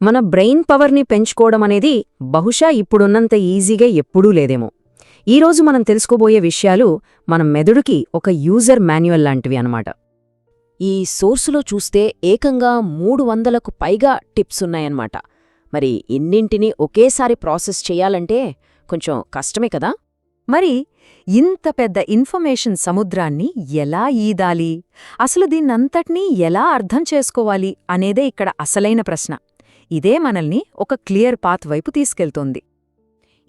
మన బ్రెయిన్ పవర్ని పెంచుకోవడం అనేది బహుశా ఇప్పుడున్నంత ఈజీగా ఎప్పుడూ లేదేమో. ఈరోజు మనం తెలుసుకోబోయే విషయాలు మన మెదడుకి ఒక యూజర్ మాన్యువల్ లాంటివి అన్నమాట. ఈ సోర్సులో చూస్తే ఏకంగా 300కు పైగా టిప్స్ ఉన్నాయన్నమాట. మరి ఇన్నింటినీ ఒకేసారి ప్రాసెస్ చెయ్యాలంటే కొంచెం కష్టమే కదా. మరి ఇంత పెద్ద ఇన్ఫర్మేషన్ సముద్రాన్ని ఎలా ఈదాలి, అసలు దీన్నంతటినీ ఎలా అర్థం చేసుకోవాలి అనేదే ఇక్కడ అసలైన ప్రశ్న. ఇదే మనల్ని ఒక క్లియర్ పాత్ వైపు తీసుకెళ్తోంది.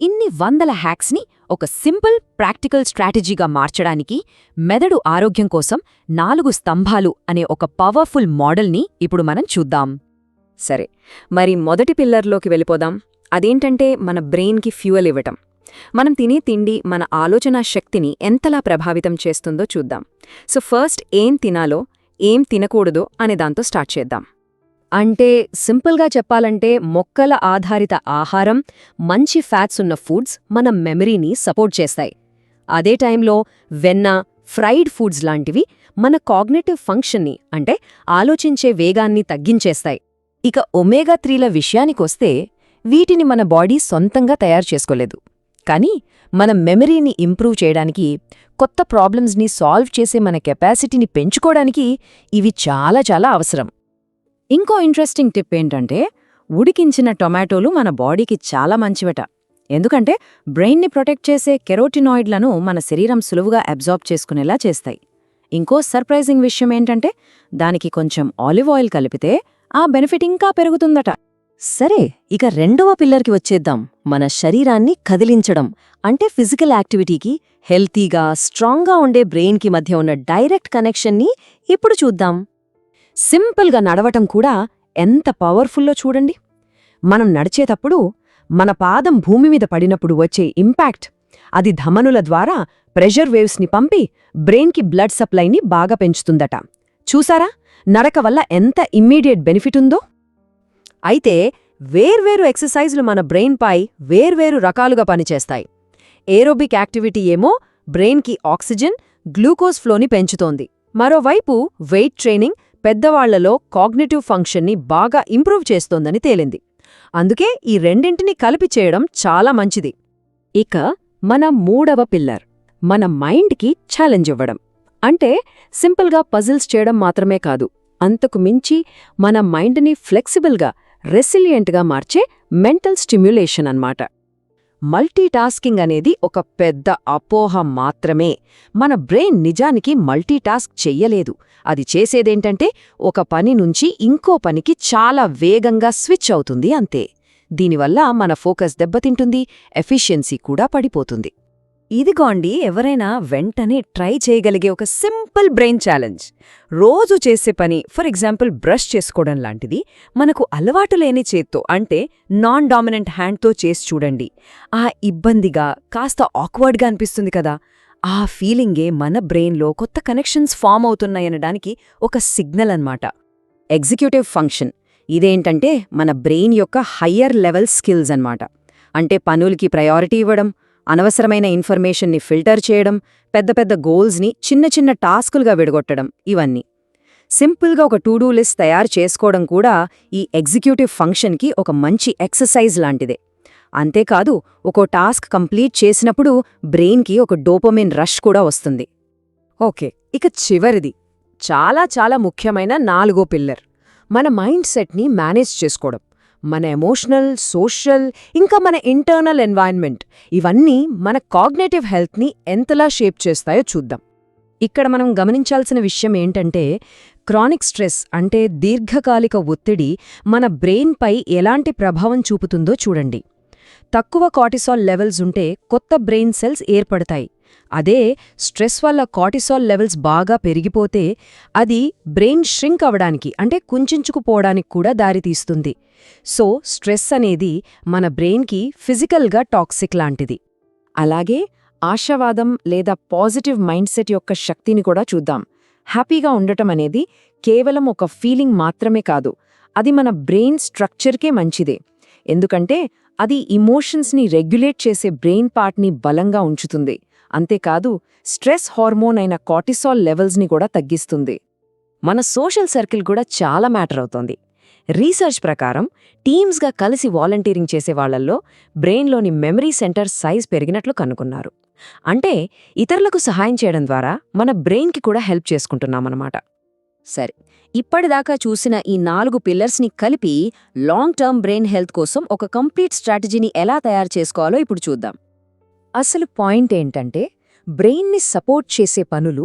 ఇన్ని వందల హ్యాక్స్ని ఒక సింపుల్ ప్రాక్టికల్ స్ట్రాటజీగా మార్చడానికి మెదడు ఆరోగ్యం కోసం 4 స్తంభాలు అనే ఒక పవర్ఫుల్ మోడల్ని ఇప్పుడు మనం చూద్దాం. సరే, మరి మొదటి పిల్లర్లోకి వెళ్ళిపోదాం. అదేంటంటే మన బ్రెయిన్కి ఫ్యూయల్ ఇవ్వటం. మనం తినే తిండి మన ఆలోచనా శక్తిని ఎంతలా ప్రభావితం చేస్తుందో చూద్దాం. సో ఫస్ట్ ఏం తినాలో, ఏం తినకూడదో అనే దాంతో స్టార్ట్ చేద్దాం. అంటే సింపుల్గా చెప్పాలంటే మొక్కల ఆధారిత ఆహారం, మంచి ఫ్యాట్స్ ఉన్న ఫుడ్స్ మన మెమరీని సపోర్ట్ చేస్తాయి. అదే టైంలో వెన్న, ఫ్రైడ్ ఫుడ్స్ లాంటివి మన కాగ్నిటివ్ ఫంక్షన్ని అంటే ఆలోచించే వేగాన్ని తగ్గించేస్తాయి. ఇక ఒమేగా 3ల విషయానికొస్తే వీటిని మన బాడీ సొంతంగా తయారు చేసుకోలేదు. కానీ మన మెమరీని ఇంప్రూవ్ చేయడానికి, కొత్త ప్రాబ్లమ్స్ని సాల్వ్ చేసే మన కెపాసిటీని పెంచుకోవడానికి ఇవి చాలా చాలా అవసరం. ఇంకో ఇంట్రెస్టింగ్ టిప్ ఏంటంటే, ఉడికించిన టొమాటోలు మన బాడీకి చాలా మంచివట. ఎందుకంటే బ్రెయిన్ని ప్రొటెక్ట్ చేసే కెరోటినాయిడ్లను మన శరీరం సులువుగా అబ్జార్బ్ చేసుకునేలా చేస్తాయి. ఇంకో సర్ప్రైజింగ్ విషయం ఏంటంటే, దానికి కొంచెం ఆలివ్ ఆయిల్ కలిపితే ఆ బెనిఫిట్ ఇంకా పెరుగుతుందట. సరే, ఇక రెండవ పిల్లర్కి వచ్చేద్దాం. మన శరీరాన్ని కదిలించడం అంటే ఫిజికల్ యాక్టివిటీకి, హెల్తీగా స్ట్రాంగ్గా ఉండే బ్రెయిన్కి మధ్య ఉన్న డైరెక్ట్ కనెక్షన్ని ఇప్పుడు చూద్దాం. సింపుల్గా నడవటం కూడా ఎంత పవర్ఫుల్లో చూడండి. మనం నడిచేటప్పుడు మన పాదం భూమి మీద పడినప్పుడు వచ్చే ఇంపాక్ట్, అది ధమనుల ద్వారా ప్రెషర్ వేవ్స్ని పంపి బ్రెయిన్కి బ్లడ్ సప్లైని బాగా పెంచుతుందట. చూసారా నడక వల్ల ఎంత ఇమ్మీడియట్ బెనిఫిట్ ఉందో? అయితే వేర్వేరు ఎక్సర్సైజ్లు మన బ్రెయిన్పై వేర్వేరు రకాలుగా పనిచేస్తాయి. ఏరోబిక్ యాక్టివిటీ ఏమో బ్రెయిన్కి ఆక్సిజన్, గ్లూకోజ్ ఫ్లోని పెంచుతోంది. మరోవైపు వెయిట్ ట్రైనింగ్ పెద్దవాళ్లలో కాగ్నిటివ్ ఫంక్షన్ని బాగా ఇంప్రూవ్ చేస్తోందని తేలింది. అందుకే ఈ రెండింటినీ కలిపి చేయడం చాలా మంచిది. ఇక మన మూడవ పిల్లర్, మన మైండ్కి ఛాలెంజ్ ఇవ్వడం. అంటే సింపుల్గా పజిల్స్ చేయడం మాత్రమే కాదు, అంతకు మించి మన మైండ్ని ఫ్లెక్సిబుల్గా, రెసిలియంట్గా మార్చే మెంటల్ స్టిమ్యులేషన్ అన్నమాట. మల్టీటాస్కింగ్ అనేది ఒక పెద్ద అపోహ మాత్రమే. మన బ్రెయిన్ నిజానికి మల్టీటాస్క్ చెయ్యలేదు. అది చేసేదేంటంటే ఒక పని నుంచి ఇంకో పనికి చాలా వేగంగా స్విచ్ అవుతుంది అంతే. దీనివల్ల మన ఫోకస్ దెబ్బతింటుంది, ఎఫిషియన్సీ కూడా పడిపోతుంది. ఇదిగోండి ఎవరైనా వెంటనే ట్రై చేయగలిగే ఒక సింపుల్ బ్రెయిన్ ఛాలెంజ్. రోజు చేసే పని, ఫర్ ఎగ్జాంపుల్ బ్రష్ చేసుకోవడం లాంటిది, మనకు అలవాటు లేని చేత్తో అంటే నాన్ డామినెంట్ హ్యాండ్తో చేసి చూడండి. ఆ ఇబ్బందిగా, కాస్త ఆక్వర్డ్గా అనిపిస్తుంది కదా. ఆ ఫీలింగే మన బ్రెయిన్లో కొత్త కనెక్షన్స్ ఫామ్ అవుతున్నాయనడానికి ఒక సిగ్నల్ అన్నమాట. ఎగ్జిక్యూటివ్ ఫంక్షన్ ఇదేంటంటే మన బ్రెయిన్ యొక్క హయ్యర్ లెవెల్ స్కిల్స్ అన్నమాట. అంటే పనులకి ప్రయారిటీ ఇవ్వడం, అనవసరమైన ఇన్ఫర్మేషన్ని ఫిల్టర్ చేయడం, పెద్ద పెద్ద గోల్స్ని చిన్న చిన్న టాస్కులుగా విడగొట్టడం, ఇవన్నీ. సింపుల్గా ఒక టు డూ లిస్ట్ తయారు చేసుకోవడం కూడా ఈ ఎగ్జిక్యూటివ్ ఫంక్షన్కి ఒక మంచి ఎక్సర్సైజ్ లాంటిదే. అంతేకాదు, ఒక్కో టాస్క్ కంప్లీట్ చేసినప్పుడు బ్రెయిన్కి ఒక డోపమిన్ రష్ కూడా వస్తుంది. ఓకే, ఇక చివరిది, చాలా చాలా ముఖ్యమైన 4వ పిల్లర్, మన మైండ్ సెట్ని మేనేజ్ చేసుకోవడం. మన ఎమోషనల్, సోషల్, ఇంకా మన ఇంటర్నల్ ఎన్వైరన్మెంట్, ఇవన్నీ మన కాగ్నేటివ్ హెల్త్ని ఎంతలా షేప్ చేస్తాయో చూద్దాం. ఇక్కడ మనం గమనించాల్సిన విషయం ఏంటంటే, క్రానిక్ స్ట్రెస్ అంటే దీర్ఘకాలిక ఒత్తిడి మన బ్రెయిన్పై ఎలాంటి ప్రభావం చూపుతుందో చూడండి. తక్కువ కార్టిసాల్ లెవెల్స్ ఉంటే కొత్త బ్రెయిన్ సెల్స్ ఏర్పడతాయి. అదే స్ట్రెస్ వల్ల కార్టిసాల్ లెవెల్స్ బాగా పెరిగిపోతే అది బ్రెయిన్ ష్రింక్ అవడానికి అంటే కుంచుకుపోవడానికి కూడా దారితీస్తుంది. సో స్ట్రెస్ అనేది మన బ్రెయిన్కి ఫిజికల్గా టాక్సిక్ లాంటిది. అలాగే ఆశావాదం లేదా పాజిటివ్ మైండ్ సెట్ యొక్క శక్తిని కూడా చూద్దాం. హ్యాపీగా ఉండటం అనేది కేవలం ఒక ఫీలింగ్ మాత్రమే కాదు, అది మన బ్రెయిన్ స్ట్రక్చర్కే మంచిదే. ఎందుకంటే అది ఇమోషన్స్ని రెగ్యులేట్ చేసే బ్రెయిన్ పార్ట్ని బలంగా ఉంచుతుంది. అంతేకాదు, స్ట్రెస్ హార్మోన్ అయిన కార్టిసాల్ లెవెల్స్ని కూడా తగ్గిస్తుంది. మన సోషల్ సర్కిల్ కూడా చాలా మ్యాటర్ అవుతోంది. రీసెర్చ్ ప్రకారం టీమ్స్గా కలిసి వాలంటీరింగ్ చేసే వాళ్లల్లో బ్రెయిన్లోని మెమరీ సెంటర్ సైజ్ పెరిగినట్లు కనుగొన్నారు. అంటే ఇతరులకు సహాయం చేయడం ద్వారా మన బ్రెయిన్కి కూడా హెల్ప్ చేసుకుంటున్నామన్నమాట. సరే, ఇప్పటిదాకా చూసిన ఈ 4 పిల్లర్స్ని కలిపి లాంగ్ టర్మ్ బ్రెయిన్ హెల్త్ కోసం ఒక కంప్లీట్ స్ట్రాటజీని ఎలా తయారు చేసుకోవాలో ఇప్పుడు చూద్దాం. అసలు పాయింట్ ఏంటంటే బ్రెయిన్ని సపోర్ట్ చేసే పనులు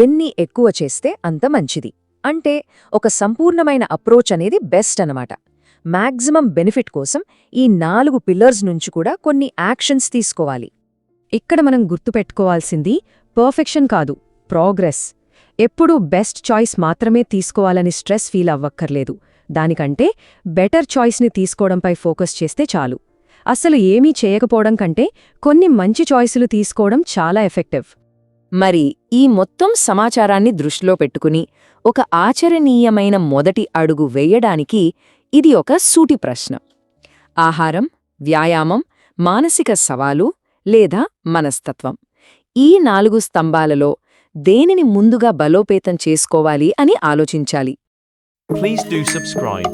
ఎన్ని ఎక్కువ చేస్తే అంత మంచిది. అంటే ఒక సంపూర్ణమైన అప్రోచ్ అనేది బెస్ట్ అనమాట. మ్యాక్సిమం బెనిఫిట్ కోసం ఈ 4 పిల్లర్స్ నుంచి కూడా కొన్ని యాక్షన్స్ తీసుకోవాలి. ఇక్కడ మనం గుర్తుపెట్టుకోవాల్సింది పర్ఫెక్షన్ కాదు, ప్రోగ్రెస్. ఎప్పుడూ బెస్ట్ చాయిస్ మాత్రమే తీసుకోవాలని స్ట్రెస్ ఫీల్ అవ్వక్కర్లేదు. దానికంటే బెటర్ చాయిస్ని తీసుకోవడంపై ఫోకస్ చేస్తే చాలు. అసలు ఏమీ చేయకపోవడం కంటే కొన్ని మంచి చాయిసులు తీసుకోవడం చాలా ఎఫెక్టివ్. మరి ఈ మొత్తం సమాచారాన్ని దృష్టిలో పెట్టుకుని ఒక ఆచరణీయమైన మొదటి అడుగు వేయడానికి ఇది ఒక సూటి ప్రశ్న. ఆహారం, వ్యాయామం, మానసిక సవాలు లేదా మనస్తత్వం, ఈ 4 స్తంభాలలో దేనిని ముందుగా బలోపేతం చేసుకోవాలి అని ఆలోచించాలి. Please do subscribe.